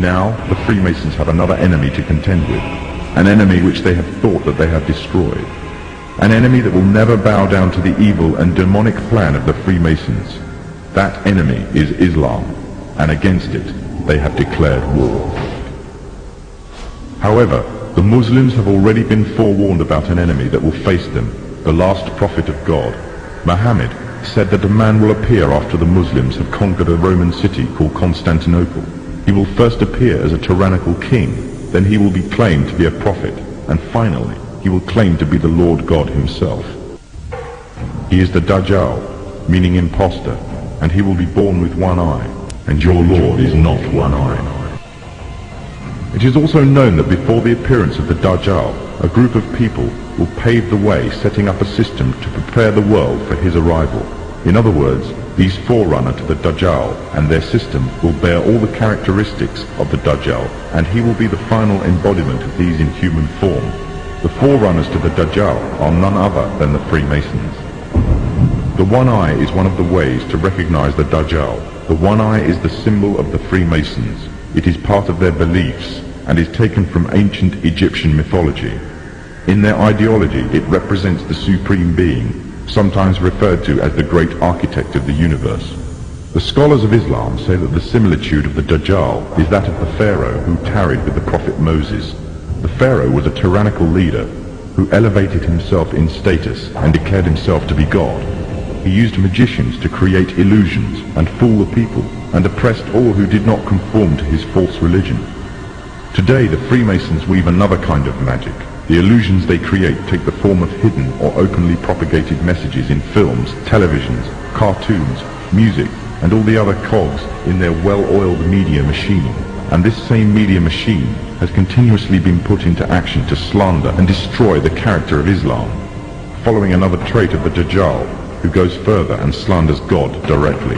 Now, the Freemasons have another enemy to contend with, an enemy which they have thought that they have destroyed, an enemy that will never bow down to the evil and demonic plan of the Freemasons. That enemy is Islam, and against it they have declared war. However, the Muslims have already been forewarned about an enemy that will face them, the last prophet of God. Muhammad said that a man will appear after the Muslims have conquered a Roman city called Constantinople. He will first appear as a tyrannical king, then he will be claimed to be a prophet, and finally he will claim to be the Lord God himself. He is the Dajjal, meaning imposter, and he will be born with one eye, and your Lord is not one eye. It is also known that before the appearance of the Dajjal, a group of people will pave the way, setting up a system to prepare the world for his arrival. In other words, these forerunner to the Dajjal and their system will bear all the characteristics of the Dajjal, and he will be the final embodiment of these in human form. The forerunners to the Dajjal are none other than the Freemasons. The one eye is one of the ways to recognize the Dajjal. The one eye is the symbol of the Freemasons. It is part of their beliefs and is taken from ancient Egyptian mythology. In their ideology, it represents the Supreme Being, sometimes referred to as the great architect of the universe. The scholars of Islam say that the similitude of the Dajjal is that of the Pharaoh who tarried with the Prophet Moses. The Pharaoh was a tyrannical leader who elevated himself in status and declared himself to be God. He used magicians to create illusions and fool the people, and oppressed all who did not conform to his false religion. Today the Freemasons weave another kind of magic. The illusions they create take the form of hidden or openly propagated messages in films, televisions, cartoons, music, and all the other cogs in their well-oiled media machine. And this same media machine has continuously been put into action to slander and destroy the character of Islam, following another trait of the Dajjal, who goes further and slanders God directly.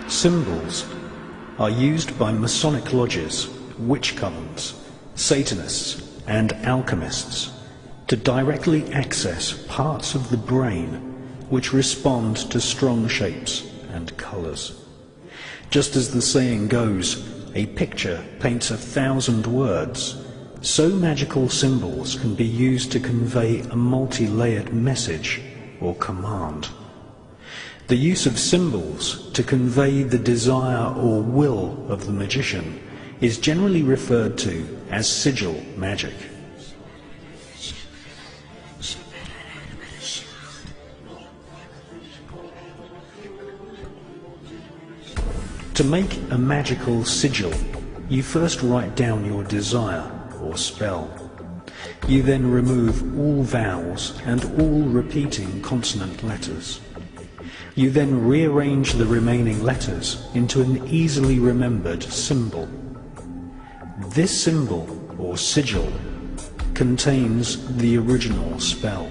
Symbols are used by Masonic lodges, witch covens, Satanists and alchemists to directly access parts of the brain which respond to strong shapes and colours. Just as the saying goes, a picture paints 1,000 words, so magical symbols can be used to convey a multi-layered message or command. The use of symbols to convey the desire or will of the magician is generally referred to as sigil magic. To make a magical sigil, you first write down your desire or spell. You then remove all vowels and all repeating consonant letters. You then rearrange the remaining letters into an easily remembered symbol. This symbol, or sigil, contains the original spell.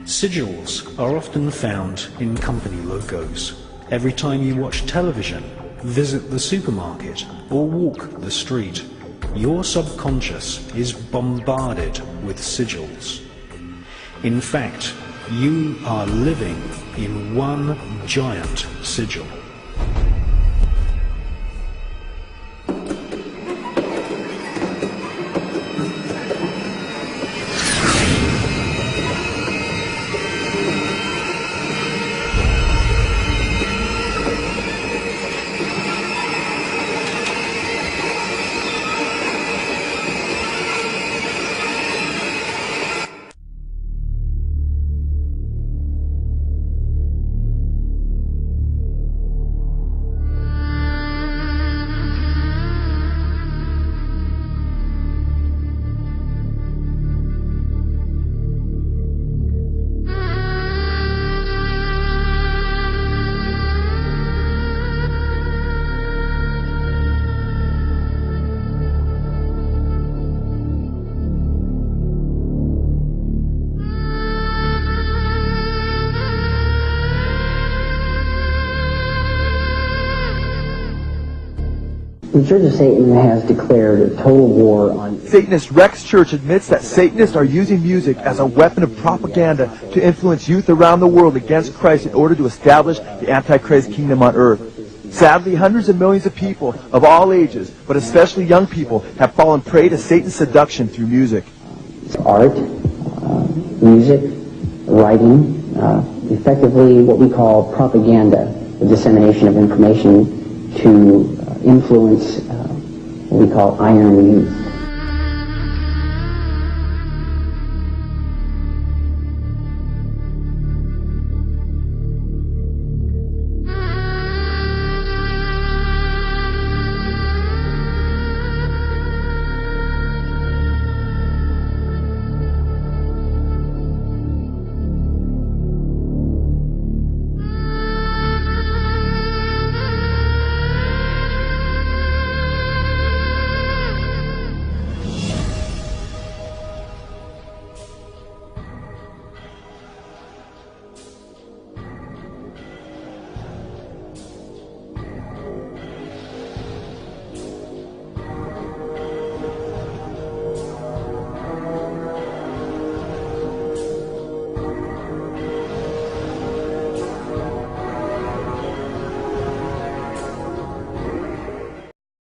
Sigils are often found in company logos. Every time you watch television, visit the supermarket, or walk the street, your subconscious is bombarded with sigils. In fact, you are living in one giant sigil. The Church of Satan has declared a total war on... Satanist Rex Church admits that Satanists are using music as a weapon of propaganda to influence youth around the world against Christ in order to establish the Antichrist kingdom on earth. Sadly, hundreds of millions of people of all ages, but especially young people, have fallen prey to Satan's seduction through music. Art, music, writing, effectively what we call propaganda, the dissemination of information to influence what we call iron youth.